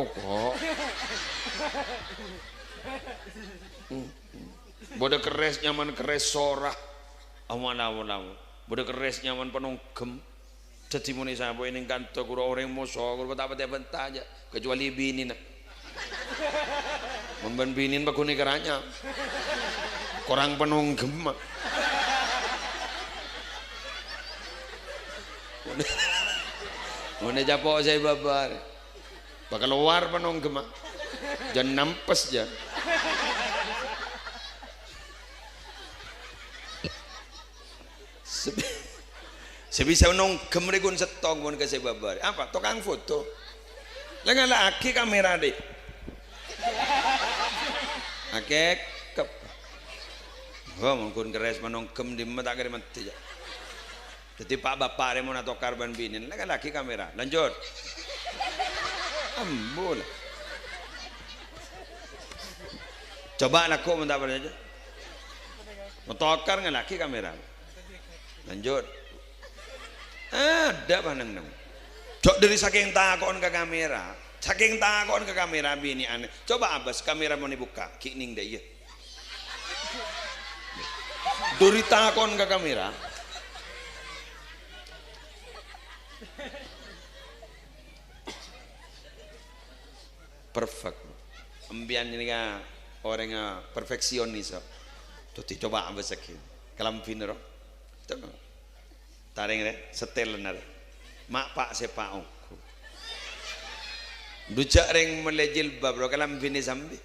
kok. Bodo keres nyaman keres sorah. Awan. Bodo keres nyaman penonggem. Jadi muni sapa ning kantor kura orang moso kura tak bentah aja kecuali bini nak. Memben binin bagune keranya. Kurang penonggem. Mune japok saya babar. Bakal keluar penonggem. Jangan nampes ya. Sebisa nonggem rekun setong pun ke saya babar. Apa? Tukang foto. Lengan laki kamera deh. Akek kep. Oh mungkin keres menonggem di mata kiri mati ya. Jadi pak bapak dia mau nato karban binin. Lengan laki kamera. Lanjut. Ambul. Coba laku minta apa aja. Motokar nggak laki kamera. Lanjut. Ada panang nang. Cok dari saking takon ke kamera, saking takon ke kamera bini aneh. Coba abas kamera mau dibuka, kining deh ya. Dari takon ke kamera. Perfect. Ambian ini kan orang perfeksionis. Tuh coba abas saking. Kalam finero. Tuh. Taring deh, setel benar. Mak pak sepa aku. Dujak ring melejil bab lo kalam bini sambi.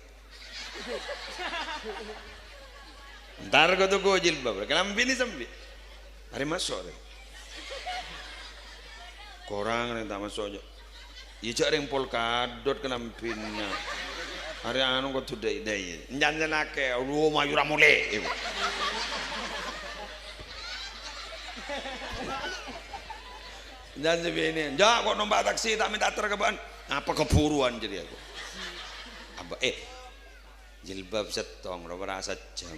Ntar kau tu kau jilbab lo kalam bini sambi. Hari masuk deh. Korang ring tak masuk aja. Ijak ring polkadot kalam bini. Hari anu kau tu deh. Jangan nake, rumah yura mulai. Dan sebini, jak kok nombak taksi tak minta terkeban, apa keburuan jadi aku. Apa jilbab setong, berapa jam.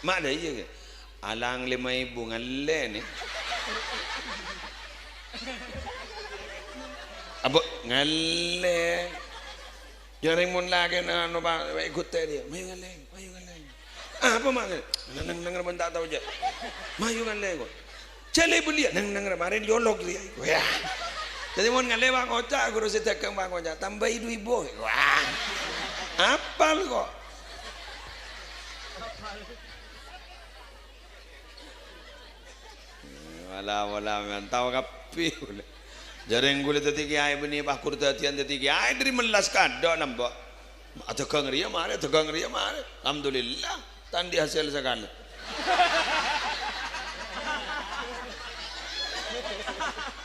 Mak dah iya ke? Alang 5.000 ngalle nih. Apa ngalle? Jangan mun lagi nombak ikut dia. Mayu ngalle. Apa mak? Nang tak tahu je. Mayu ngalle kok. Cale belia nang kemarin diolog dia. Wah. Jadi mun ngale bang kocak guru sedekang bang kocak tambah ibu. Wah. Apal kok. Wala mentau kapi. Jareng gule tadi kiai beni bah kurtatian tadi kiai dari melas kado nambah. Tegang ria mare. Alhamdulillah tandi hasil sekali.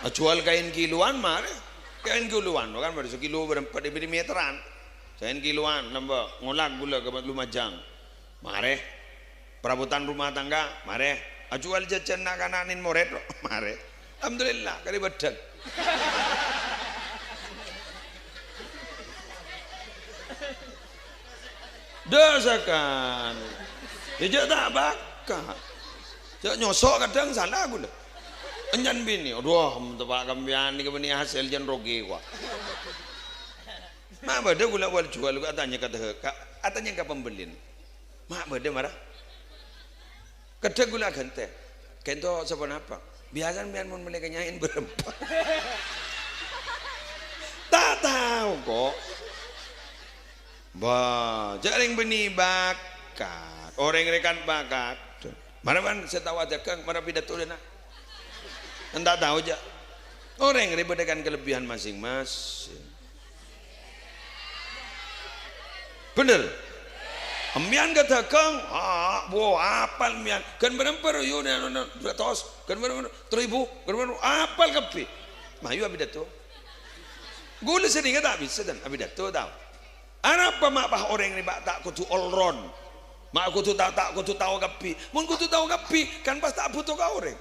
Jual kain kiloan mare, kain kiloan, kan baru sekilo berempat di meteran, kain kiloan, nambah ngolak gula ke Lumajang, mare, perabotan rumah tangga, mare, jual jajan nakananin moret, mare, alhamdulillah kali badan. Dosakan, dia tak bakal, dia nyosok kadang salah gula. Enjan bini, aduh, tempat kambian ni kebeni hasil jan rogi gua. Mak bade gula wal jual gua katanya ke pembelin. Mak bade marah. Kedek gula gente. Kento siapa apa? Biasa biar mun mereka nyain berempat. Tak tahu kok. Bah, jaring beni bakat. Orang rekan bakat. Mana man saya tahu aja kang, mana pidato dena. Entah tahu aja. Orang ribet dengan kelebihan masing-masing. Bener. Mian kata kang, apal mian. Kan berempar yo beratus, kan berempar 1000, kan berempar apal kapi. Mayu abidato. Gula sering tak bisa dan abidato tahu. Apa mak bah orang ni tak kutu all round. Mak kutu tak kutu tahu kapi. Mun kutu tahu kapi kan pas tak butuh kau orang.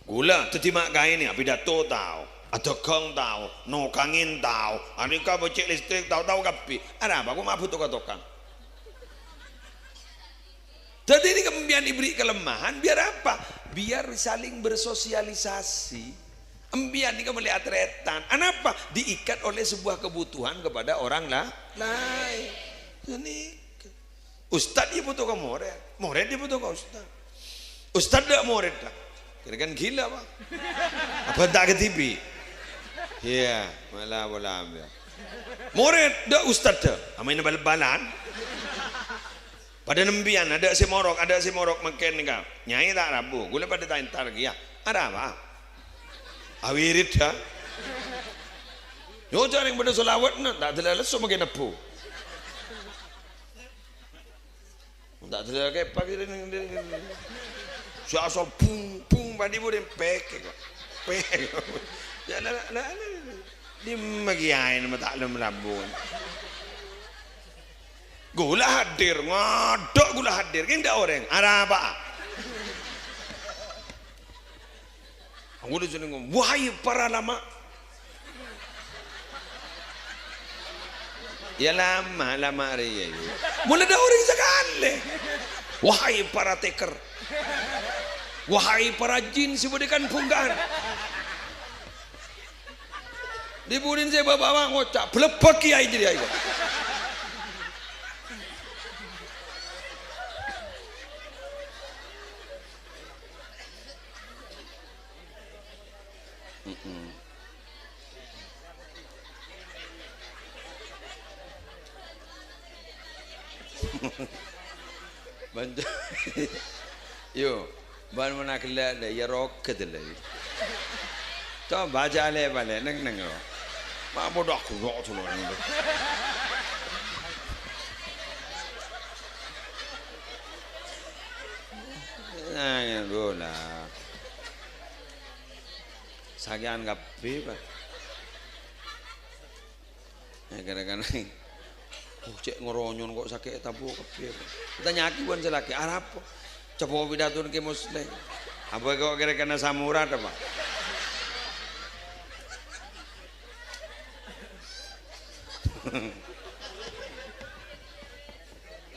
Gula terima kain ni pidato tahu, adegong tahu, nokangin tahu, anika becek listrik tahu kapi. Ada apa? Aku mak butuh kau tokang. Jadi ini ambian diberi kelemahan biar apa? Biar saling bersosialisasi. Ambian ini kembali atretan. Kenapa? Diikat oleh sebuah kebutuhan kepada orang lain. Ini ustad dia butuh ke murid dia butuh ke ustad. Ustad tidak murid lah. Kira-kira gila pak. Apa tak ke TV? Iya, malah bola ambil. Murid dak ustad dah. Amain bal-balan. Pada nembian ada si morok makan ni kau. Nyai tak rabu. Gula pada tak entar ya. Ada apa? Awirit dah. Yo cari pada solawat nak tak terlalu so makan apa. Tak terlalu kayak pagi ni. Siapa pung badi boleh pek. Ya lah. Di magiain mata alam lambung. Gula hadir, ngadok gula hadir, kan tak orang. Ada apa? Aku tu cakap, wahai para lama. Ya lama hari ini. Mula dah orang sekali. Wahai para teker. Wahai para jin sibudikan punggan. Dibudin saya bawa ngocak, belepek kiai jadi aja. Bantu. Yo, ban mana kelak le, ya rok kedele. Coba baca le balik, neng. Mak bodoh aku rok tu loh. Nah, ya bola. Sagian kapi pak. Ya kadang-kadang. Cek ngoronyon kok sakit tabu kapi. Kita nyaki bukan selaki Arab. Coba pidatun ke muslim. Apa kok kira-kira samurat apa?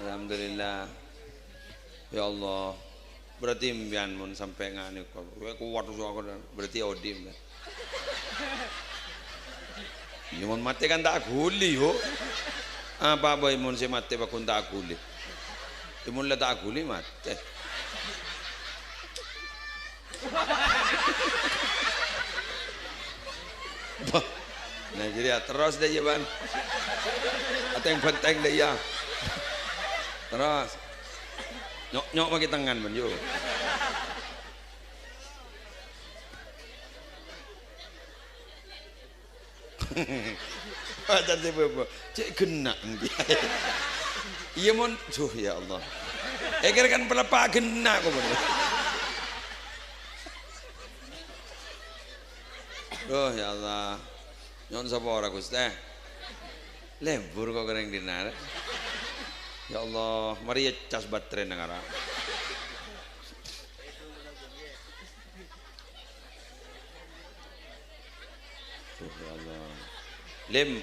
Alhamdulillah. Ya Allah. Berarti impian mun sampai ngani kok. Kuat aku berarti odim. Ya mun mati kan tak guli yo. Apa imun si mati bakun tak guli. Imun la tak guli mati. Nah jadi terus deh ya ban. Atau yang penting deh ya. Terus. Nyok pakai tangan ban yo. Ada sih bapak. Cek kena dia. Iya mon. Ya Allah. Kira kan pelepak kena kok bener. Oh ya Allah. Nyon sapa ora Gusti? Lembur kok kering dinar. Ya Allah, mari cas baterai nangara. Ya Allah. Lem,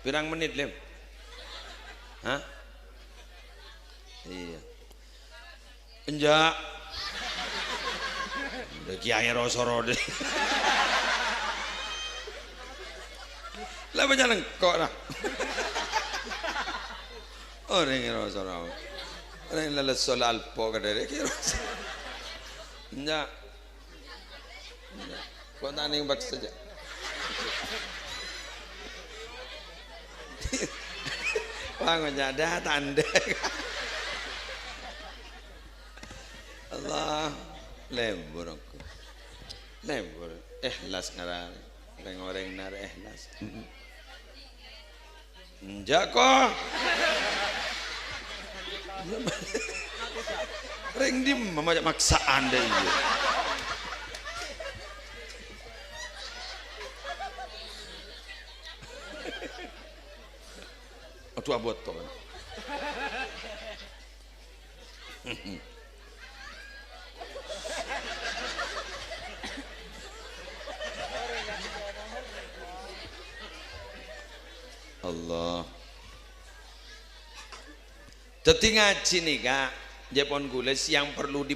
pirang menit lem? Hah? Iya. Enjak. Udah kiai rosoro deh. Lah banyak kok lah. Orang yang rosoro. Orang yang leles soal alpo kadare kira. Enjak. Kok taning bak saja. Bangun ada tanda. Allah lembur aku. Lembur. Ikhlas ngarang. Orang nar ikhlas. Njako. Ring di mama maksaan deh itu. Aduh abot tuh. Allah. Dadi ngaji nih kak, Jepon gules yang perlu